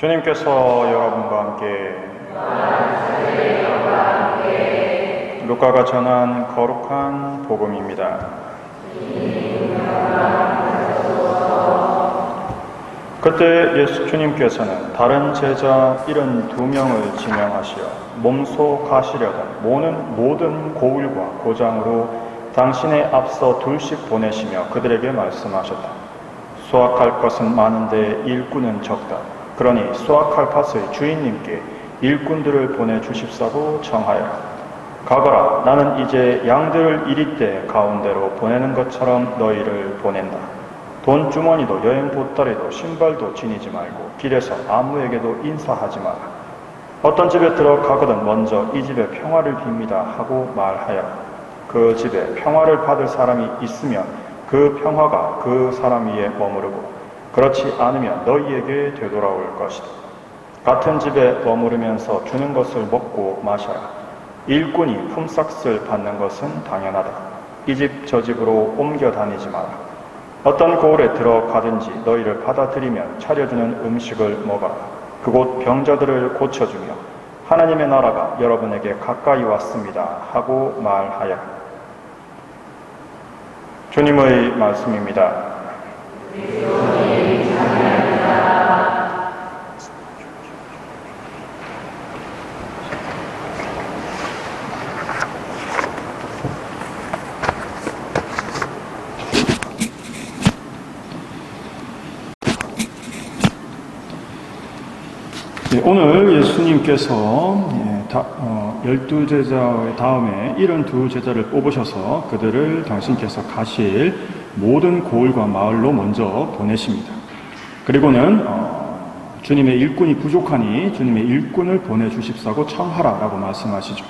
주님께서 여러분과 함께 루카가 전한 거룩한 복음입니다. 그때 예수 주님께서는 다른 제자 72명을 지명하시어 몸소 가시려던 모든 고을과 고장으로 당신의 앞서 둘씩 보내시며 그들에게 말씀하셨다. 수확할 것은 많은데 일꾼은 적다. 그러니 수확할 밭의 주인님께 일꾼들을 보내주십사고 청하여라. 가거라. 나는 이제 양들을 이리때 가운데로 보내는 것처럼 너희를 보낸다. 돈 주머니도 여행 보따리도 신발도 지니지 말고 길에서 아무에게도 인사하지 마라. 어떤 집에 들어가거든 먼저 이 집에 평화를 빕니다 하고 말하여라. 그 집에 평화를 받을 사람이 있으면 그 평화가 그 사람 위에 머무르고 그렇지 않으면 너희에게 되돌아올 것이다. 같은 집에 머무르면서 주는 것을 먹고 마셔라. 일꾼이 품삯을 받는 것은 당연하다. 이 집 저 집으로 옮겨 다니지 마라. 어떤 고을에 들어가든지 너희를 받아들이면 차려주는 음식을 먹어라. 그곳 병자들을 고쳐주며 하나님의 나라가 여러분에게 가까이 왔습니다 하고 말하여라. 주님의 말씀입니다. 오늘 예수님께서 12제자의 다음에 72제자를 뽑으셔서 그들을 당신께서 가실 모든 고을과 마을로 먼저 보내십니다. 그리고는 주님의 일꾼이 부족하니 주님의 일꾼을 보내주십사고 청하라라고 말씀하시죠.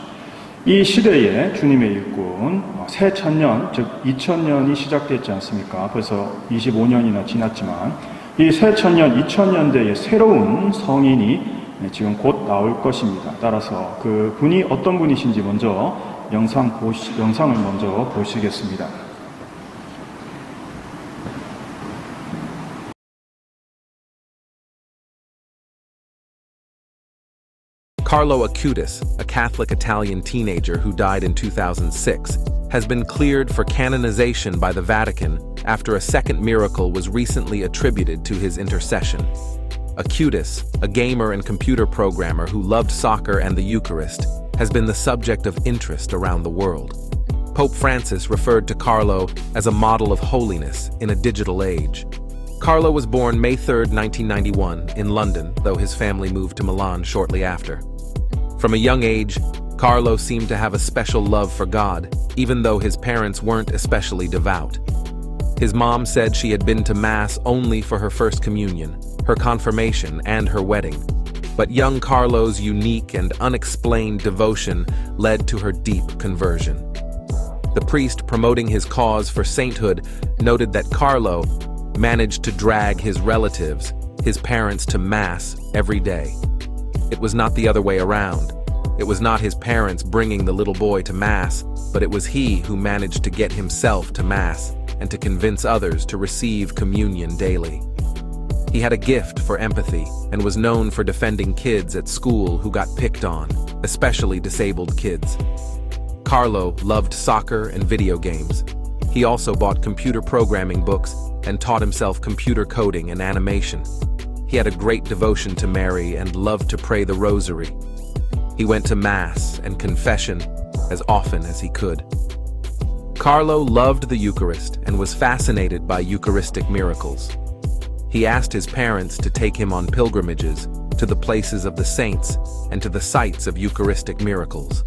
이 시대에 주님의 일꾼 새 천년, 즉 2000년이 시작됐지 않습니까? 벌써 25년이나 지났지만 이 새 천년, 2000년대의 새로운 성인이 지금 곧 나올 것입니다. 따라서 그 분이 어떤 분이신지 먼저 영상을 먼저 보시겠습니다. Carlo Acutis, a Catholic Italian teenager who died in 2006, has been cleared for canonization by the Vatican after a second miracle was recently attributed to his intercession. Acutis, a gamer and computer programmer who loved soccer and the Eucharist, has been the subject of interest around the world. Pope Francis referred to Carlo as a model of holiness in a digital age. Carlo was born May 3, 1991, in London, though his family moved to Milan shortly after. From a young age, Carlo seemed to have a special love for God, even though his parents weren't especially devout. His mom said she had been to Mass only for her first communion, her confirmation, and her wedding. But young Carlo's unique and unexplained devotion led to her deep conversion. The priest promoting his cause for sainthood noted that Carlo managed to drag his relatives, his parents, to Mass every day. It was not the other way around. It was not his parents bringing the little boy to Mass, but it was he who managed to get himself to Mass and to convince others to receive communion daily. He had a gift for empathy and was known for defending kids at school who got picked on, especially disabled kids. Carlo loved soccer and video games. He also bought computer programming books and taught himself computer coding and animation. He had a great devotion to Mary and loved to pray the rosary. He went to Mass and confession as often as he could. Carlo loved the Eucharist and was fascinated by Eucharistic miracles. He asked his parents to take him on pilgrimages to the places of the saints and to the sites of Eucharistic miracles.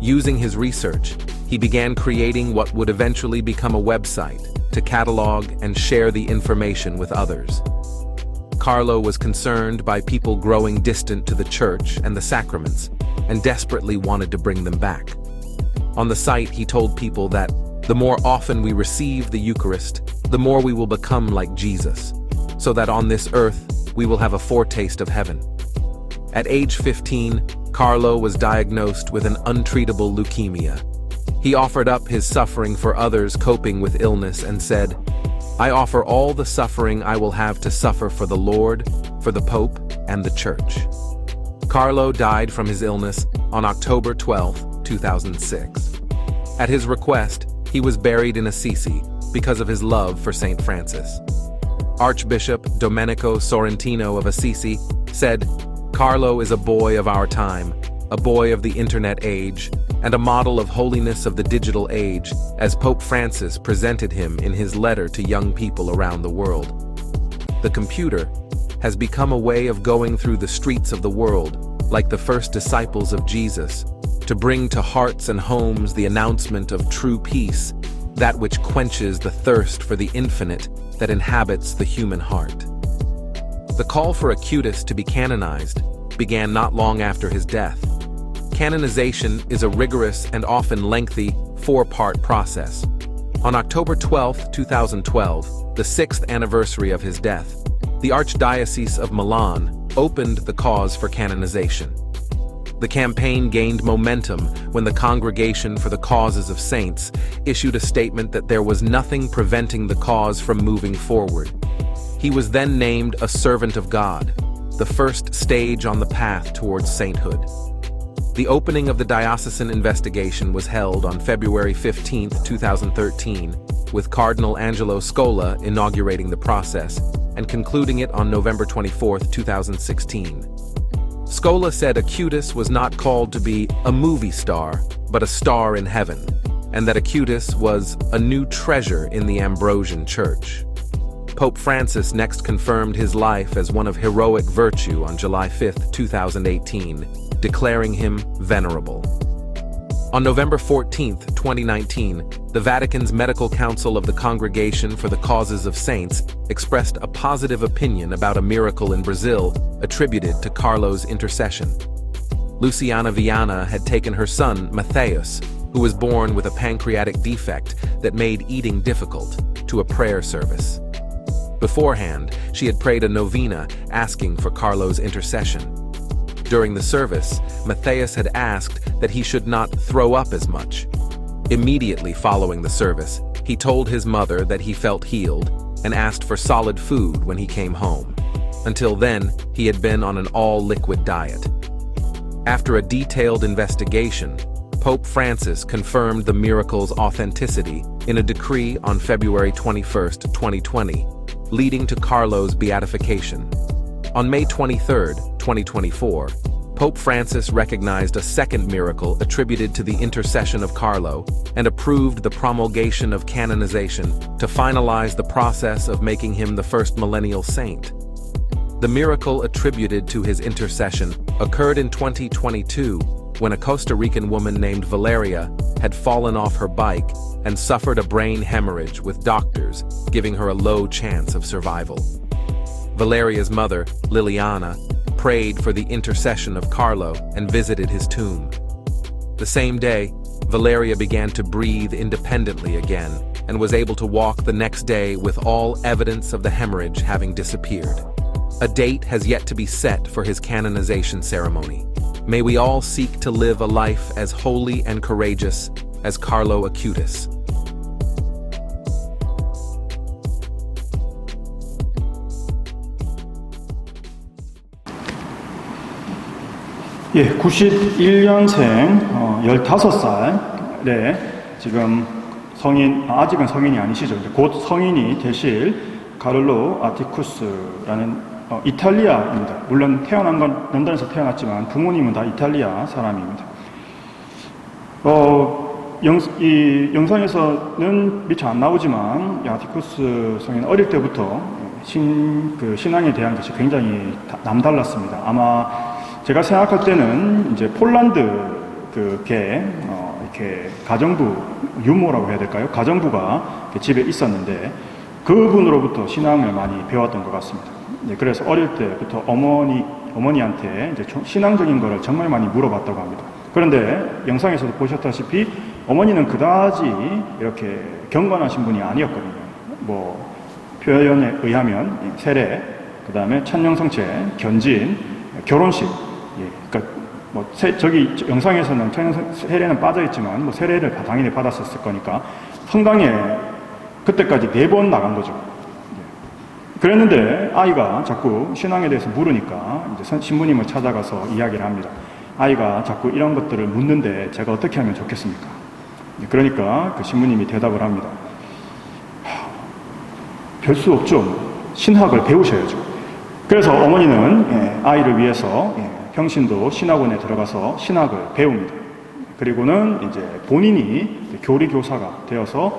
Using his research, he began creating what would eventually become a website to catalog and share the information with others. Carlo was concerned by people growing distant to the church and the sacraments and desperately wanted to bring them back. On the site, he told people that the more often we receive the Eucharist, the more we will become like Jesus, so that on this earth we will have a foretaste of heaven. At age 15, Carlo was diagnosed with an untreatable leukemia. He offered up his suffering for others coping with illness and said, "I offer all the suffering I will have to suffer for the Lord, for the Pope and the Church. Carlo died from his illness on October 12, 2006. At his request, he was buried in Assisi because of his love for St. Francis. Archbishop Domenico Sorrentino of Assisi said, "Carlo is a boy of our time, a boy of the internet age, and a model of holiness of the digital age," as Pope Francis presented him in his letter to young people around the world. The computer has become a way of going through the streets of the world, like the first disciples of Jesus, to bring to hearts and homes the announcement of true peace, that which quenches the thirst for the infinite that inhabits the human heart. The call for Acutis to be canonized began not long after his death. Canonization is a rigorous and often lengthy four-part process. On October 12, 2012, the 6th anniversary of his death, the Archdiocese of Milan opened the cause for canonization. The campaign gained momentum when the Congregation for the Causes of Saints issued a statement that there was nothing preventing the cause from moving forward. He was then named a servant of God, the first stage on the path towards sainthood. The opening of the diocesan investigation was held on February 15, 2013, with Cardinal Angelo Scola inaugurating the process and concluding it on November 24, 2016. Scola said Acutis was not called to be a movie star, but a star in heaven, and that Acutis was a new treasure in the Ambrosian Church. Pope Francis next confirmed his life as one of heroic virtue on July 5, 2018, declaring him venerable. On November 14, 2019, the Vatican's Medical Council of the Congregation for the Causes of Saints expressed a positive opinion about a miracle in Brazil attributed to Carlo's intercession. Luciana Viana had taken her son, Matthias, who was born with a pancreatic defect that made eating difficult, to a prayer service. Beforehand, she had prayed a novena asking for Carlo's intercession. During the service, Matthias had asked that he should not throw up as much. Immediately following the service, he told his mother that he felt healed and asked for solid food when he came home. Until then, he had been on an all-liquid diet. After a detailed investigation, Pope Francis confirmed the miracle's authenticity in a decree on February 21, 2020, leading to Carlo's beatification. On May 23, 2024, Pope Francis recognized a second miracle attributed to the intercession of Carlo and approved the promulgation of canonization to finalize the process of making him the first millennial saint. The miracle attributed to his intercession occurred in 2022 when a Costa Rican woman named Valeria had fallen off her bike and suffered a brain hemorrhage, with doctors giving her a low chance of survival. Valeria's mother, Liliana, prayed for the intercession of Carlo and visited his tomb. The same day, Valeria began to breathe independently again and was able to walk the next day with all evidence of the hemorrhage having disappeared. A date has yet to be set for his canonization ceremony. May we all seek to live a life as holy and courageous as Carlo Acutis. 예, 91년생 15살에 지금 아직은 성인이 아니시죠. 곧 성인이 되실 카를로 아티쿠스라는 이탈리아입니다. 물론 태어난 건 런던에서 태어났지만 부모님은 다 이탈리아 사람입니다. 이 영상에서는 미처 안 나오지만 아티쿠스 성인은 어릴 때부터 신앙에 대한 것이 굉장히 남달랐습니다. 아마 제가 생각할 때는 이제 폴란드 이렇게 가정부 유모라고 해야 될까요? 가정부가 집에 있었는데 그분으로부터 신앙을 많이 배웠던 것 같습니다. 그래서 어릴 때부터 어머니한테 이제 신앙적인 거를 정말 많이 물어봤다고 합니다. 그런데 영상에서도 보셨다시피 어머니는 그다지 이렇게 경건하신 분이 아니었거든요. 뭐 표현에 의하면 세례, 그 다음에 천년성체, 견진, 결혼식. 그러니까 뭐 저기 영상에서는 세례는 빠져있지만 뭐 세례를 당연히 받았었을 거니까 성당에 그때까지 4번 나간 거죠. 그랬는데 아이가 자꾸 신앙에 대해서 물으니까 이제 신부님을 찾아가서 이야기를 합니다. 아이가 자꾸 이런 것들을 묻는데 제가 어떻게 하면 좋겠습니까? 그러니까 그 신부님이 대답을 합니다. 별 수 없죠. 신학을 배우셔야죠. 그래서 어머니는 아이를 위해서 평신도 신학원에 들어가서 신학을 배웁니다. 그리고는 이제 본인이 교리 교사가 되어서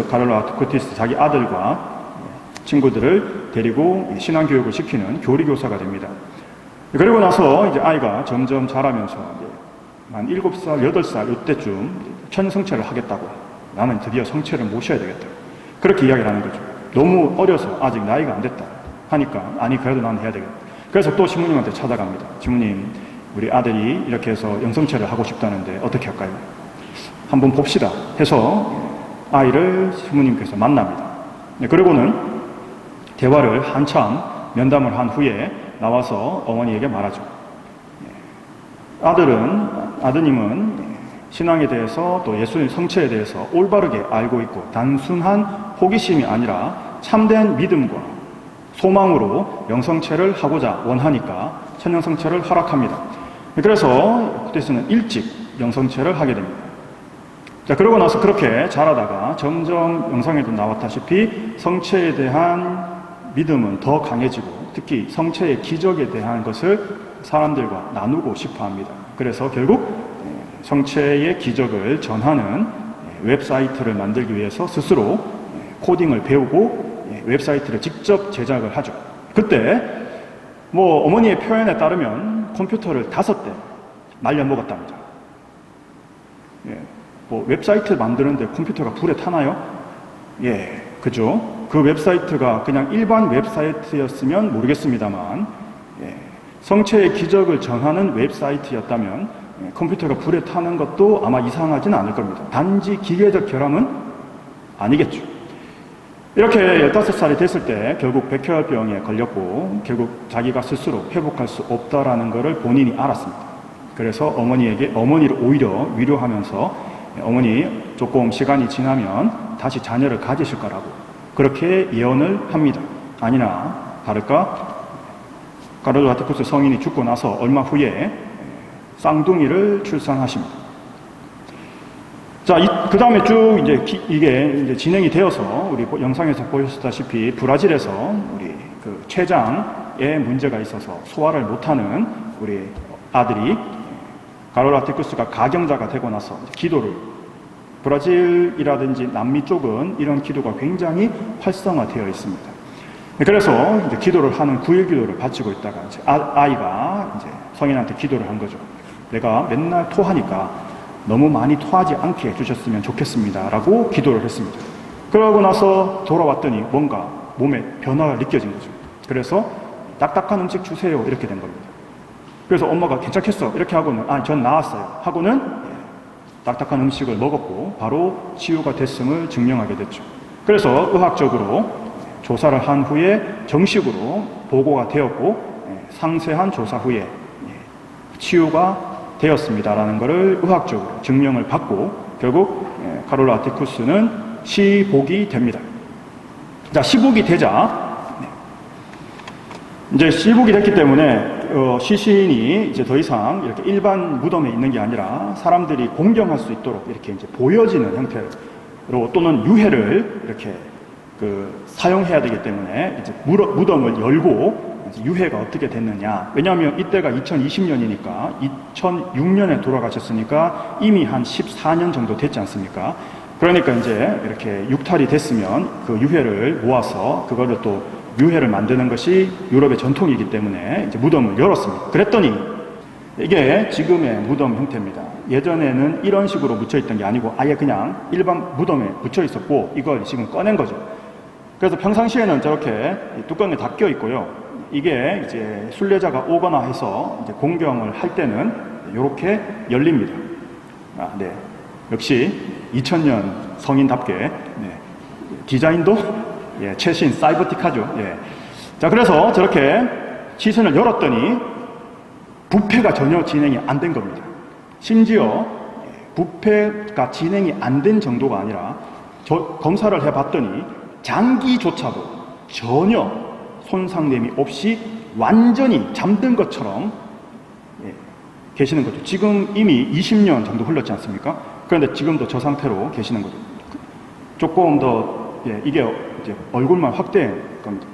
카를로 아쿠티스 자기 아들과 친구들을 데리고 신앙교육을 시키는 교리 교사가 됩니다. 그리고 나서 이제 아이가 점점 자라면서 한 7살, 8살 이때쯤 천성체를 하겠다고, 나는 드디어 성체를 모셔야 되겠다, 그렇게 이야기를 하는 거죠. 너무 어려서 아직 나이가 안 됐다 하니까, 아니 그래도 나는 해야 되겠다. 그래서 또 신부님한테 찾아갑니다. 신부님, 우리 아들이 이렇게 해서 영성체를 하고 싶다는데 어떻게 할까요? 한번 봅시다 해서 아이를 신부님께서 만납니다. 그리고는 대화를 한참 면담을 한 후에 나와서 어머니에게 말하죠. 아드님은 신앙에 대해서 또 예수님 성체에 대해서 올바르게 알고 있고 단순한 호기심이 아니라 참된 믿음과 소망으로 영성체를 하고자 원하니까 천영성체를 허락합니다. 그래서 그때서는 일찍 영성체를 하게 됩니다. 자, 그러고 나서 그렇게 자라다가 점점 영상에도 나왔다시피 성체에 대한 믿음은 더 강해지고 특히 성체의 기적에 대한 것을 사람들과 나누고 싶어 합니다. 그래서 결국 성체의 기적을 전하는 웹사이트를 만들기 위해서 스스로 코딩을 배우고 웹사이트를 직접 제작을 하죠. 그때 뭐 어머니의 표현에 따르면 컴퓨터를 5대 말려먹었답니다. 뭐 웹사이트 만드는데 컴퓨터가 불에 타나요? 그죠? 그 웹사이트가 그냥 일반 웹사이트였으면 모르겠습니다만 성체의 기적을 전하는 웹사이트였다면 컴퓨터가 불에 타는 것도 아마 이상하진 않을 겁니다. 단지 기계적 결함은 아니겠죠. 이렇게 15살이 됐을 때 결국 백혈병에 걸렸고 결국 자기가 스스로 회복할 수 없다라는 것을 본인이 알았습니다. 그래서 어머니를 오히려 위로하면서 어머니 조금 시간이 지나면 다시 자녀를 가지실 거라고 그렇게 예언을 합니다. 아니나 다를까 카를로 아티쿠스 성인이 죽고 나서 얼마 후에 쌍둥이를 출산하십니다. 자, 그 다음에 쭉 이게 이제 진행이 되어서 우리 영상에서 보셨다시피 브라질에서 우리 그 췌장에 문제가 있어서 소화를 못하는 우리 아들이 카를로 아티쿠스가 가경자가 되고 나서 기도를, 브라질이라든지 남미 쪽은 이런 기도가 굉장히 활성화되어 있습니다. 그래서 이제 기도를 하는 9일 기도를 바치고 있다가 이제 아이가 이제 성인한테 기도를 한 거죠. 내가 맨날 토하니까 너무 많이 토하지 않게 해주셨으면 좋겠습니다 라고 기도를 했습니다. 그러고 나서 돌아왔더니 뭔가 몸에 변화가 느껴진 거죠. 그래서 딱딱한 음식 주세요 이렇게 된 겁니다. 그래서 엄마가 괜찮겠어 이렇게 하고는 전 나았어요 하고는 딱딱한 음식을 먹었고 바로 치유가 됐음을 증명하게 됐죠. 그래서 의학적으로 조사를 한 후에 정식으로 보고가 되었고 상세한 조사 후에 치유가 되었습니다라는 것을 의학적으로 증명을 받고 결국 카를로 아티쿠스는 시복이 됩니다. 자, 시복이 되자 이제 시복이 됐기 때문에 시신이 이제 더 이상 이렇게 일반 무덤에 있는 게 아니라 사람들이 공경할 수 있도록 이렇게 이제 보여지는 형태로 또는 유해를 이렇게 사용해야 되기 때문에 이제 무덤을 열고 이제 유해가 어떻게 됐느냐. 왜냐하면 이때가 2020년이니까 2006년에 돌아가셨으니까 이미 한 14년 정도 됐지 않습니까? 그러니까 이제 이렇게 육탈이 됐으면 그 유해를 모아서 그거를 또 유해를 만드는 것이 유럽의 전통이기 때문에 이제 무덤을 열었습니다. 그랬더니 이게 지금의 무덤 형태입니다. 예전에는 이런 식으로 묻혀있던 게 아니고 아예 그냥 일반 무덤에 묻혀있었고 이걸 지금 꺼낸 거죠. 그래서 평상시에는 저렇게 뚜껑에 닫혀 있고요. 이게 이제 순례자가 오거나 해서 이제 공경을 할 때는 이렇게 열립니다. 네. 역시 2000년 성인답게 디자인도 최신 사이버틱하죠. 자, 그래서 저렇게 시신을 열었더니 부패가 전혀 진행이 안 된 겁니다. 심지어 부패가 진행이 안 된 정도가 아니라 검사를 해봤더니 장기조차도 전혀 손상됨이 없이 완전히 잠든 것처럼 계시는 거죠. 지금 이미 20년 정도 흘렀지 않습니까? 그런데 지금도 저 상태로 계시는 거죠. 조금 더 이게 이제 얼굴만 확대된 겁니다.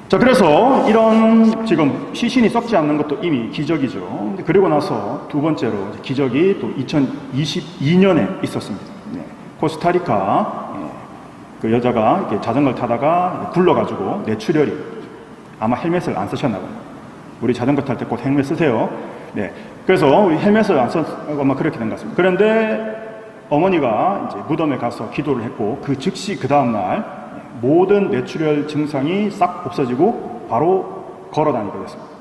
자, 그래서 이런 지금 시신이 썩지 않는 것도 이미 기적이죠. 그리고 나서 두 번째로 기적이 또 2022년에 있었습니다. 코스타리카 그 여자가 이렇게 자전거를 타다가 굴러가지고 뇌출혈이, 아마 헬멧을 안 쓰셨나 봐요. 우리 자전거 탈 때 꼭 헬멧 쓰세요. 그래서 우리 헬멧을 안 써서 아마 그렇게 된 것 같습니다. 그런데 어머니가 이제 무덤에 가서 기도를 했고 그 즉시 그 다음날 모든 뇌출혈 증상이 싹 없어지고 바로 걸어다니게 됐습니다.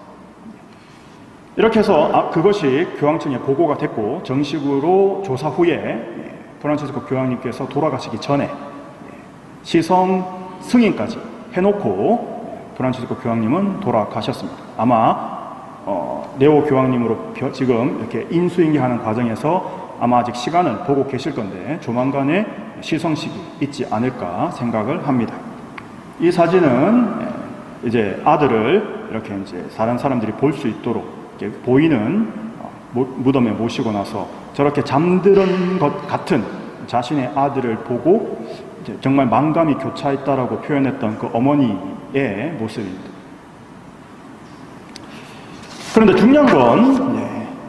이렇게 해서 그것이 교황청에 보고가 됐고 정식으로 조사 후에 프란치스코 교황님께서 돌아가시기 전에 시성 승인까지 해놓고 프란치스코 교황님은 돌아가셨습니다. 아마 네오 교황님으로 지금 이렇게 인수인계하는 과정에서 아마 아직 시간을 보고 계실 건데 조만간에 시성식이 있지 않을까 생각을 합니다. 이 사진은 이제 아들을 이렇게 이제 다른 사람들이 볼 수 있도록 이렇게 보이는 무덤에 모시고 나서 저렇게 잠드는 것 같은 자신의 아들을 보고 이제 정말 만감이 교차했다라고 표현했던 그 어머니의 모습입니다. 그런데 중요한 건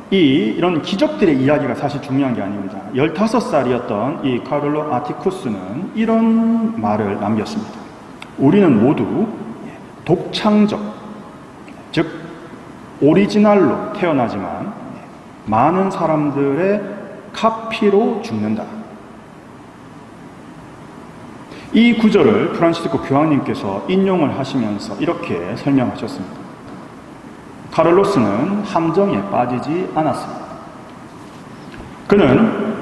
이런 기적들의 이야기가 사실 중요한 게 아닙니다. 15살이었던 이 카를로 아티쿠스는 이런 말을 남겼습니다. 우리는 모두 독창적, 즉 오리지널로 태어나지만 많은 사람들의 카피로 죽는다. 이 구절을 프란시스코 교황님께서 인용을 하시면서 이렇게 설명하셨습니다. 카를로스는 함정에 빠지지 않았습니다. 그는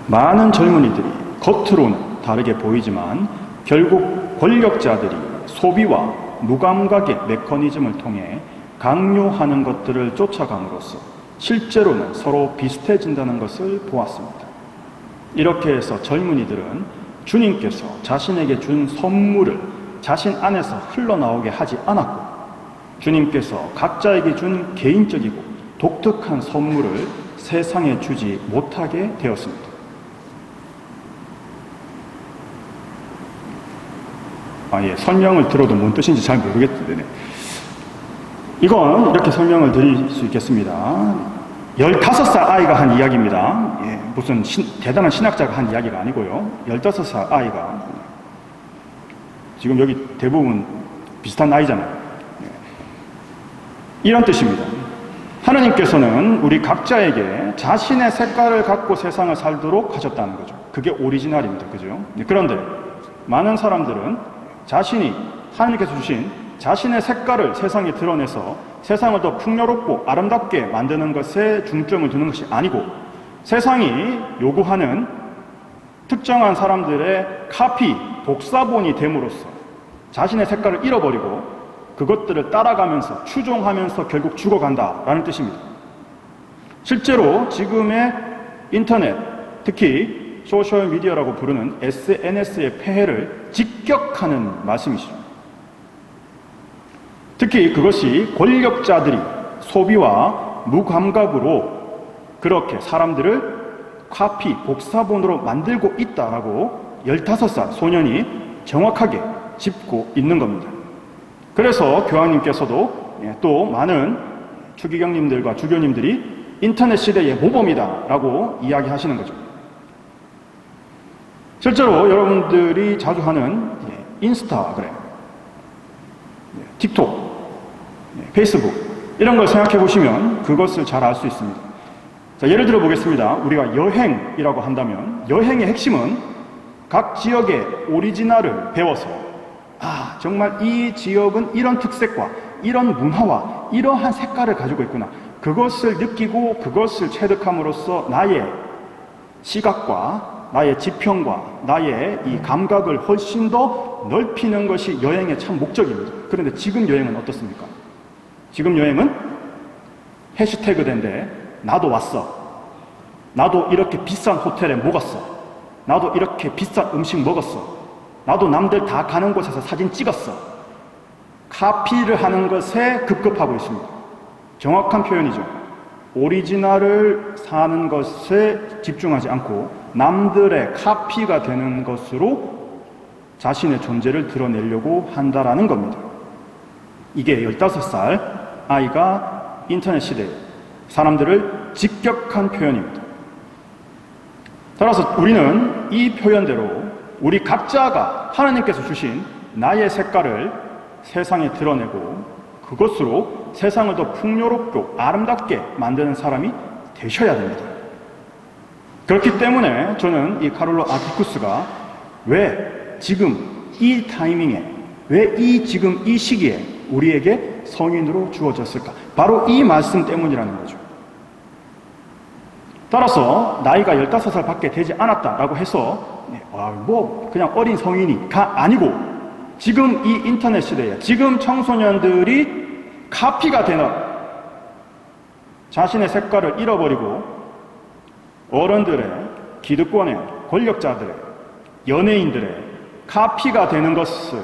많은 젊은이들이 겉으로는 다르게 보이지만 결국 권력자들이 소비와 무감각의 메커니즘을 통해 강요하는 것들을 쫓아감으로써 실제로는 서로 비슷해진다는 것을 보았습니다. 이렇게 해서 젊은이들은 주님께서 자신에게 준 선물을 자신 안에서 흘러나오게 하지 않았고 주님께서 각자에게 준 개인적이고 독특한 선물을 세상에 주지 못하게 되었습니다. 설명을 들어도 뭔 뜻인지 잘 모르겠는데 이건 이렇게 설명을 드릴 수 있겠습니다. 15살 아이가 한 이야기입니다. 무슨 대단한 신학자가 한 이야기가 아니고요. 15살 아이가 지금 여기 대부분 비슷한 나이잖아요. 이런 뜻입니다. 하느님께서는 우리 각자에게 자신의 색깔을 갖고 세상을 살도록 하셨다는 거죠. 그게 오리지널입니다. 그죠? 그런데 많은 사람들은 자신이 하느님께서 주신 자신의 색깔을 세상에 드러내서 세상을 더 풍요롭고 아름답게 만드는 것에 중점을 두는 것이 아니고 세상이 요구하는 특정한 사람들의 카피, 복사본이 됨으로써 자신의 색깔을 잃어버리고 그것들을 따라가면서 추종하면서 결국 죽어간다라는 뜻입니다. 실제로 지금의 인터넷, 특히 소셜미디어라고 부르는 SNS의 폐해를 직격하는 말씀이시죠. 특히 그것이 권력자들이 소비와 무감각으로 그렇게 사람들을 카피, 복사본으로 만들고 있다라고 15살 소년이 정확하게 짚고 있는 겁니다. 그래서 교황님께서도 또 많은 추기경님들과 주교님들이 인터넷 시대의 모범이다라고 이야기하시는 거죠. 실제로 여러분들이 자주 하는 인스타그램, 틱톡, 페이스북 이런 걸 생각해 보시면 그것을 잘 알 수 있습니다. 자, 예를 들어 보겠습니다. 우리가 여행이라고 한다면 여행의 핵심은 각 지역의 오리지널을 배워서 정말 이 지역은 이런 특색과 이런 문화와 이러한 색깔을 가지고 있구나. 그것을 느끼고 그것을 체득함으로써 나의 시각과 나의 지평과 나의 이 감각을 훨씬 더 넓히는 것이 여행의 참 목적입니다. 그런데 지금 여행은 어떻습니까? 지금 여행은 해시태그 된데 나도 왔어. 나도 이렇게 비싼 호텔에 묵었어. 나도 이렇게 비싼 음식 먹었어. 나도 남들 다 가는 곳에서 사진 찍었어. 카피를 하는 것에 급급하고 있습니다. 정확한 표현이죠. 오리지널을 사는 것에 집중하지 않고 남들의 카피가 되는 것으로 자신의 존재를 드러내려고 한다라는 겁니다. 이게 15살 아이가 인터넷 시대에 사람들을 직격한 표현입니다. 따라서 우리는 이 표현대로 우리 각자가 하나님께서 주신 나의 색깔을 세상에 드러내고 그것으로 세상을 더 풍요롭고 아름답게 만드는 사람이 되셔야 됩니다. 그렇기 때문에 저는 이 카를로 아티쿠스가 왜 지금 이 타이밍에, 왜 지금 이 시기에 우리에게 성인으로 주어졌을까? 바로 이 말씀 때문이라는 거죠. 따라서 나이가 15살 밖에 되지 않았다라고 해서 그냥 어린 성인이가 아니고 지금 이 인터넷 시대에 지금 청소년들이 카피가 되는 자신의 색깔을 잃어버리고 어른들의, 기득권의, 권력자들의, 연예인들의 카피가 되는 것을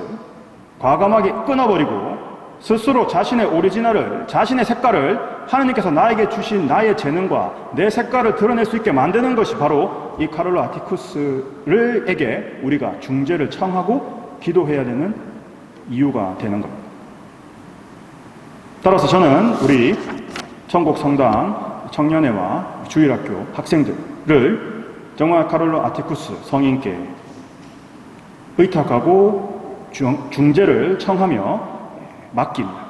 과감하게 끊어버리고 스스로 자신의 오리지널을, 자신의 색깔을 하나님께서 나에게 주신 나의 재능과 내 색깔을 드러낼 수 있게 만드는 것이 바로 이 카를로 아티쿠스에게 우리가 중재를 청하고 기도해야 되는 이유가 되는 겁니다. 따라서 저는 우리 천국성당 청년회와 주일학교 학생들을 정말 카를로 아티쿠스 성인께 의탁하고 중재를 청하며 맡깁니다.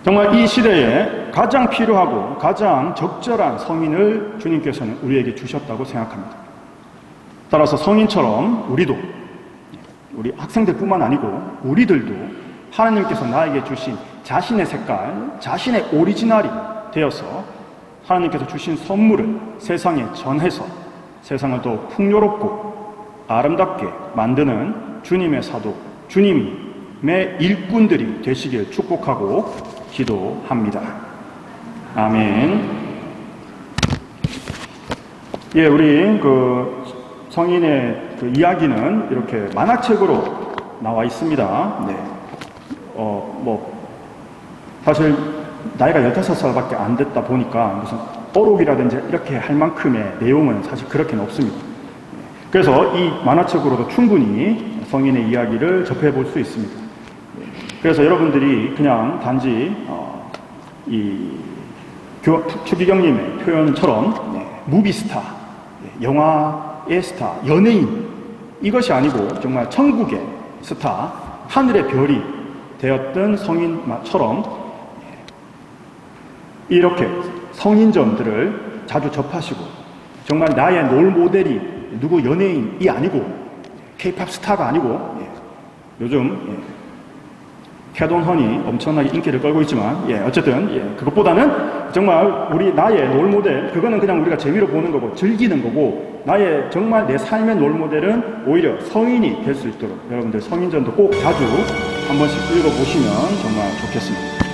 정말 이 시대에 가장 필요하고 가장 적절한 성인을 주님께서는 우리에게 주셨다고 생각합니다. 따라서 성인처럼 우리도, 우리 학생들뿐만 아니고 우리들도 하나님께서 나에게 주신 자신의 색깔, 자신의 오리지널이 되어서 하나님께서 주신 선물을 세상에 전해서 세상을 더 풍요롭고 아름답게 만드는 주님의 사도, 주님의 일꾼들이 되시길 축복하고 기도합니다. 아멘. 예, 우리 성인의 이야기는 이렇게 만화책으로 나와 있습니다. 네. 사실 나이가 15살밖에 안 됐다 보니까 무슨 어록이라든지 이렇게 할 만큼의 내용은 사실 그렇게는 없습니다. 그래서 이 만화책으로도 충분히 성인의 이야기를 접해볼 수 있습니다. 그래서 여러분들이 그냥 단지 이 추기경님의 표현처럼 무비스타, 영화의 스타, 연예인 이것이 아니고 정말 천국의 스타, 하늘의 별이 되었던 성인처럼 이렇게 성인전들을 자주 접하시고 정말 나의 롤모델이 누구 연예인이 아니고 K-팝 스타가 아니고 요즘 캐돈헌이 엄청나게 인기를 끌고 있지만 어쨌든 그것보다는 정말 나의 롤모델 그거는 그냥 우리가 재미로 보는 거고 즐기는 거고 나의 정말 내 삶의 롤모델은 오히려 성인이 될 수 있도록 여러분들 성인전도 꼭 자주 한 번씩 읽어보시면 정말 좋겠습니다.